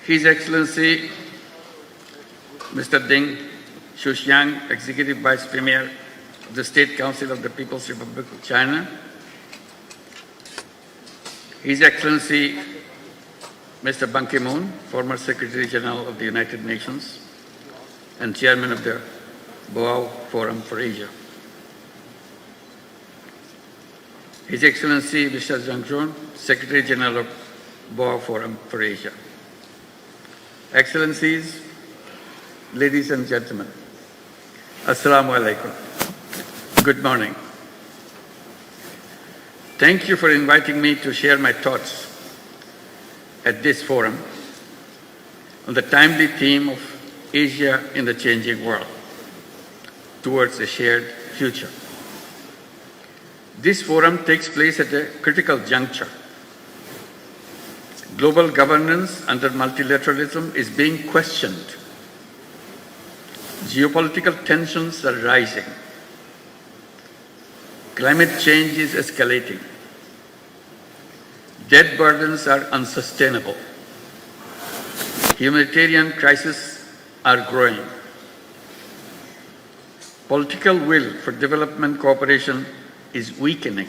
His Excellency Mr. Deng Xuxiang, Executive Vice Premier of the State Council of the People's Republic of China, His Excellency Mr. Ban Ki-moon, former Secretary General of the United Nations and Chairman of the Boao Forum for Asia, His Excellency Mr. Zhang Zhong, Secretary General of Boao Forum for Asia, Excellencies, ladies and gentlemen, Assalamu alaikum. Good morning. Thank you for inviting me to share my thoughts at this forum on the timely theme of Asia in the changing world towards a shared future. This forum takes place at a critical juncture. Global governance under multilateralism is being questioned. Geopolitical tensions are rising. Climate change is escalating. Debt burdens are unsustainable. Humanitarian crises are growing. Political will for development cooperation is weakening.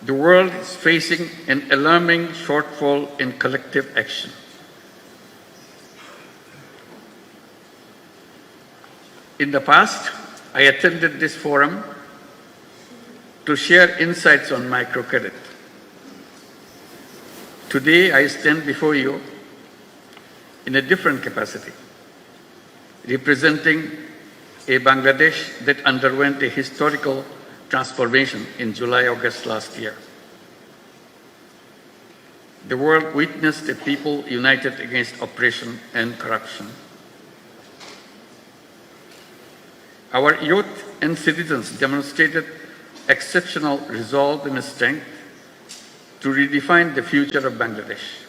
The world is facing an alarming shortfall in collective action. In the past, I attended this forum to share insights on microcredit. Today, I stand before you in a different capacity, representing a Bangladesh that underwent a historical transformation in July-August last year. The world witnessed a people united against oppression and corruption. Our youth and citizens demonstrated exceptional resolve and strength to redefine the future of Bangladesh.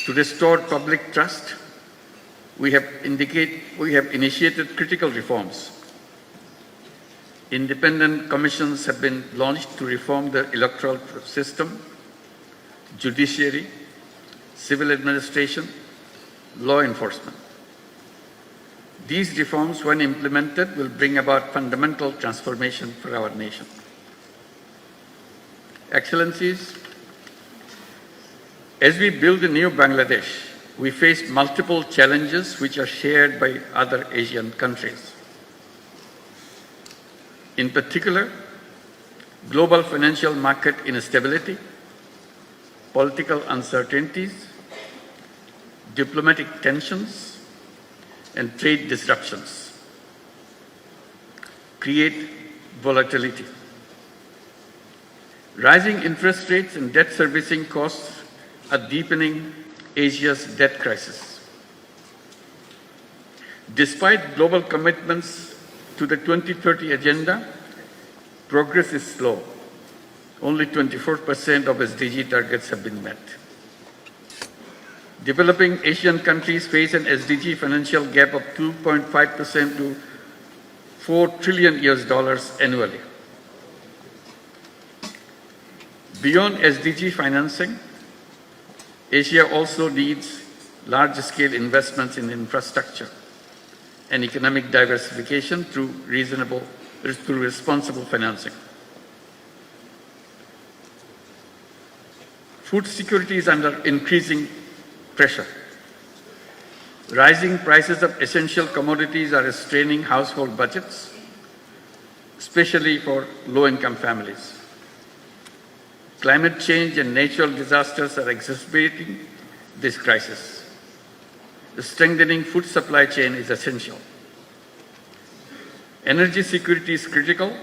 To restore public trust, we have initiated critical reforms. Independent commissions have been launched to reform the electoral system, judiciary, civil administration, law enforcement. These reforms, when implemented, will bring about fundamental transformation for our nation. Excellencies, as we build a new Bangladesh, we face multiple challenges which are shared by other Asian countries. In particular, global financial market instability, political uncertainties, diplomatic tensions, and trade disruptions create volatility. Rising interest rates and debt servicing costs are deepening Asia's debt crisis. Despite global commitments to the 2030 agenda, progress is slow. Only 24% of SDG targets have been met. Developing Asian countries face an SDG financial gap of 2.5% to $4 trillion annually. Beyond SDG financing, Asia also needs large-scale investments in infrastructure and economic diversification through responsible financing. Food security is under increasing pressure. Rising prices of essential commodities are straining household budgets, especially for low-income families. Climate change and natural disasters are exacerbating this crisis. The strengthening food supply chain is essential. Energy security is critical,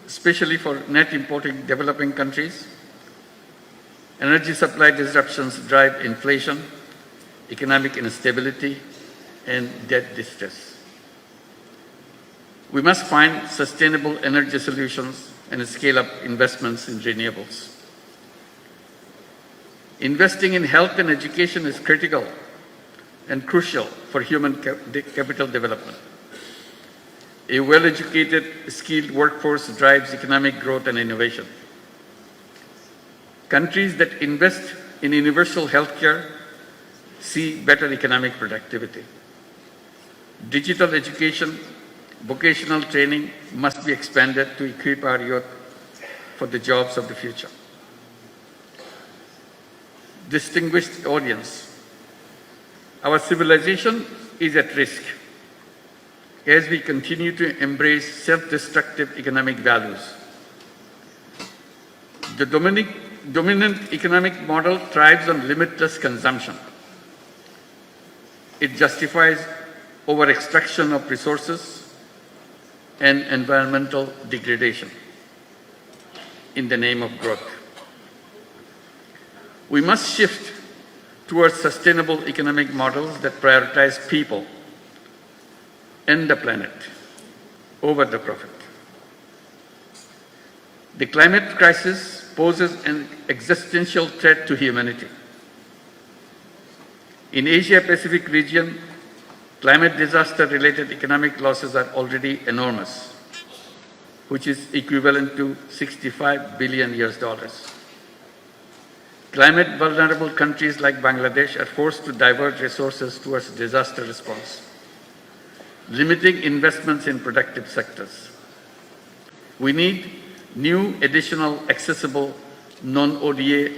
especially for net importing developing countries. Energy supply disruptions drive inflation, economic instability, and debt distress. We must find sustainable energy solutions and scale up investments in renewables. Investing in health and education is critical and crucial for human capital development. A well-educated, skilled workforce drives economic growth and innovation. Countries that invest in universal healthcare see better economic productivity. Digital education, vocational training must be expanded to equip our youth for the jobs of the future. Distinguished audience, our civilization is at risk as we continue to embrace self-destructive economic values. The dominant economic model thrives on limitless consumption. It justifies over-extraction of resources and environmental degradation in the name of growth. We must shift towards sustainable economic models that prioritize people and the planet over the profit. The climate crisis poses an existential threat to humanity. In Asia-Pacific region, climate disaster-related economic losses are already enormous, which is equivalent to $65 billion. Climate-vulnerable countries like Bangladesh are forced to divert resources towards disaster response, limiting investments in productive sectors. We need new, additional, accessible, non-ODA,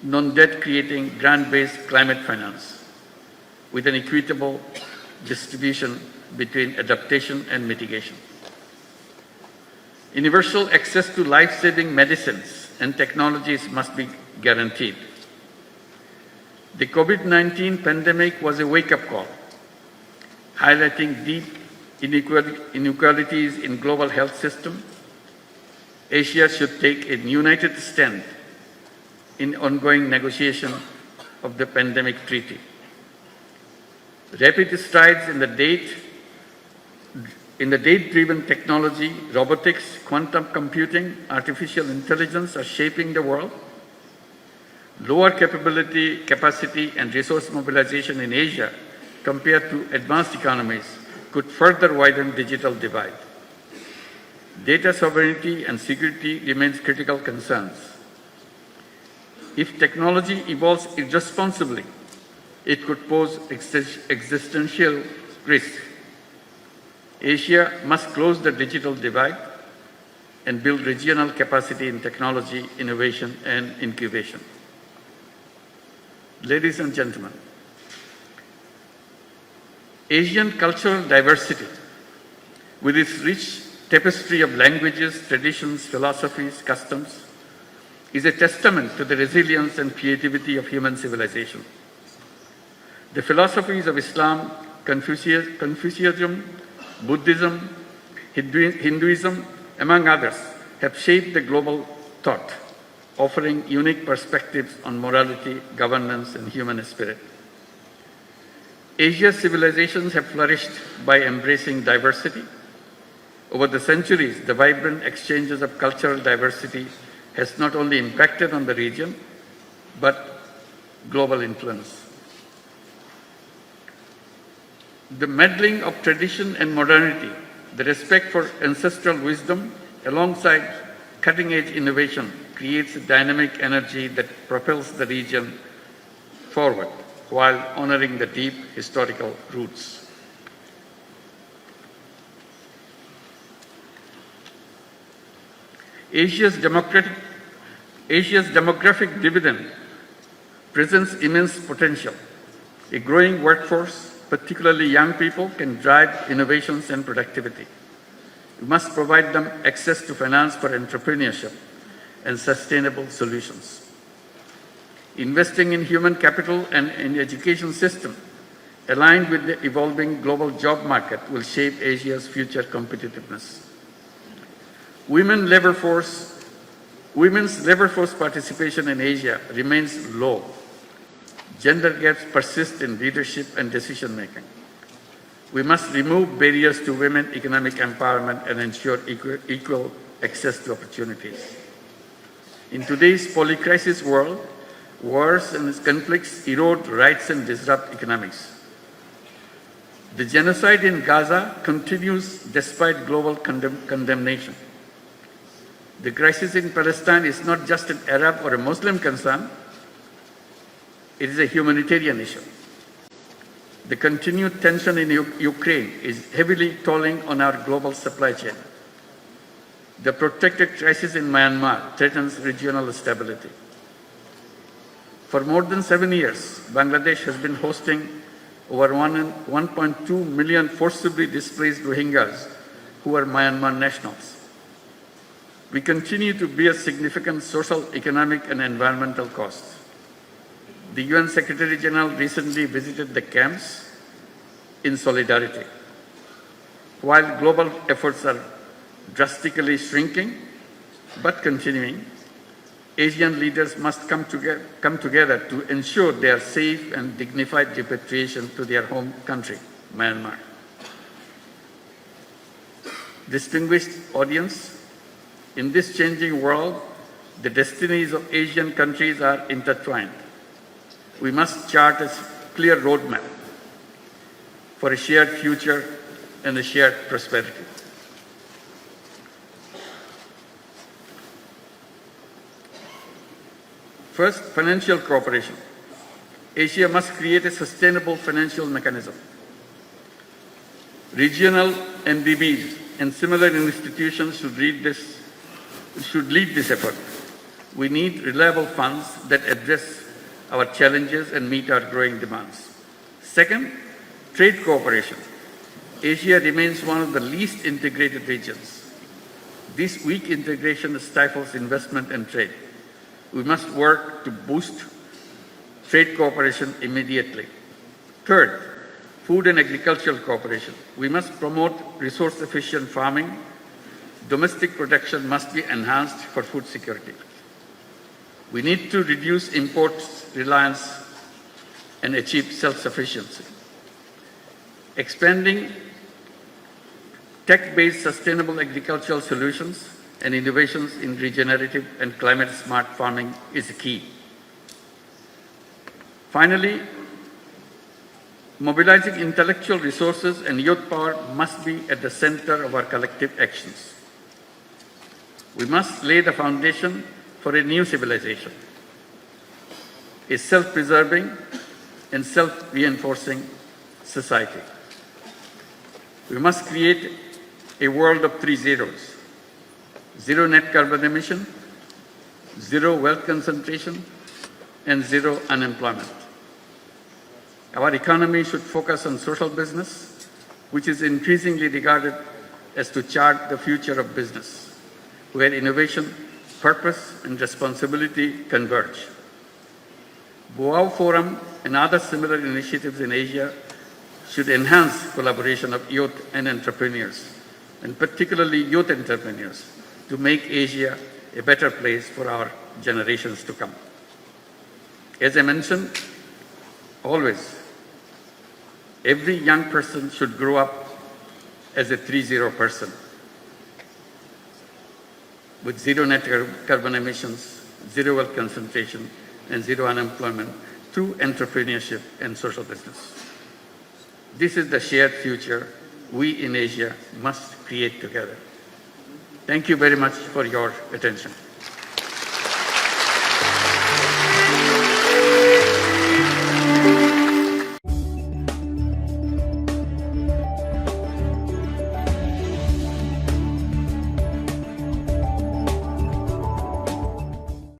non-debt creating grant-based climate finance with an equitable distribution between adaptation and mitigation. Universal access to life-saving medicines and technologies must be guaranteed. The COVID-19 pandemic was a wake-up call, highlighting deep inequalities in global health system. Asia should take a united stand in ongoing negotiation of the pandemic treaty. Rapid strides in the data-driven technology, robotics, quantum computing, artificial intelligence are shaping the world. Lower capacity and resource mobilization in Asia compared to advanced economies could further widen digital divide. Data sovereignty and security remains critical concerns. If technology evolves irresponsibly, it could pose existential risk. Asia must close the digital divide and build regional capacity in technology, innovation, and incubation. Ladies and gentlemen, Asian cultural diversity, with its rich tapestry of languages, traditions, philosophies, customs, is a testament to the resilience and creativity of human civilization. The philosophies of Islam, Confucianism, Buddhism, Hinduism, among others, have shaped the global thought, offering unique perspectives on morality, governance, and human spirit. Asia's civilizations have flourished by embracing diversity. Over the centuries, the vibrant exchanges of cultural diversity has not only impacted on the region, but global influence. The melding of tradition and modernity, the respect for ancestral wisdom, alongside cutting-edge innovation, creates a dynamic energy that propels the region forward while honoring the deep historical roots. Asia's demographic dividend presents immense potential. A growing workforce, particularly young people, can drive innovations and productivity. We must provide them access to finance for entrepreneurship and sustainable solutions. Investing in human capital and in education system aligned with the evolving global job market will shape Asia's future competitiveness. Women's labor force participation in Asia remains low. Gender gaps persist in leadership and decision-making. We must remove barriers to women economic empowerment and ensure equal access to opportunities. In today's polycrisis world, wars and conflicts erode rights and disrupt economics. The genocide in Gaza continues despite global condemnation. The crisis in Palestine is not just an Arab or a Muslim concern, it is a humanitarian issue. The continued tension in Ukraine is heavily tolling on our global supply chain. The protracted crisis in Myanmar threatens regional stability. For more than 7 years, Bangladesh has been hosting over 1.2 million forcibly displaced Rohingyas who are Myanmar nationals. We continue to bear significant social, economic, and environmental costs. The UN Secretary General recently visited the camps in solidarity. While global efforts are drastically shrinking but continuing, Asian leaders must come together to ensure their safe and dignified repatriation to their home country, Myanmar. Distinguished audience, in this changing world, the destinies of Asian countries are intertwined. We must chart a clear roadmap for a shared future and a shared prosperity. First, financial cooperation. Asia must create a sustainable financial mechanism. Regional MDBs and similar institutions should lead this effort. We need reliable funds that address our challenges and meet our growing demands. Second, trade cooperation. Asia remains one of the least integrated regions. This weak integration stifles investment and trade. We must work to boost trade cooperation immediately. Third, food and agricultural cooperation. We must promote resource-efficient farming. Domestic production must be enhanced for food security. We need to reduce imports reliance and achieve self-sufficiency. Expanding tech-based sustainable agricultural solutions and innovations in regenerative and climate-smart farming is key. Finally, mobilizing intellectual resources and youth power must be at the center of our collective actions. We must lay the foundation for a new civilization, a self-preserving and self-reinforcing society. We must create a world of 3 zeros: zero net carbon emission, zero wealth concentration, and zero unemployment. Our economy should focus on social business, which is increasingly regarded as to chart the future of business, where innovation, purpose, and responsibility converge. Boao Forum and other similar initiatives in Asia should enhance collaboration of youth and entrepreneurs, and particularly youth entrepreneurs, to make Asia a better place for our generations to come. As I mentioned, always, every young person should grow up as a 3-0 person, with zero net carbon emissions, zero wealth concentration, and zero unemployment through entrepreneurship and social business. This is the shared future we in Asia must create together. Thank you very much for your attention.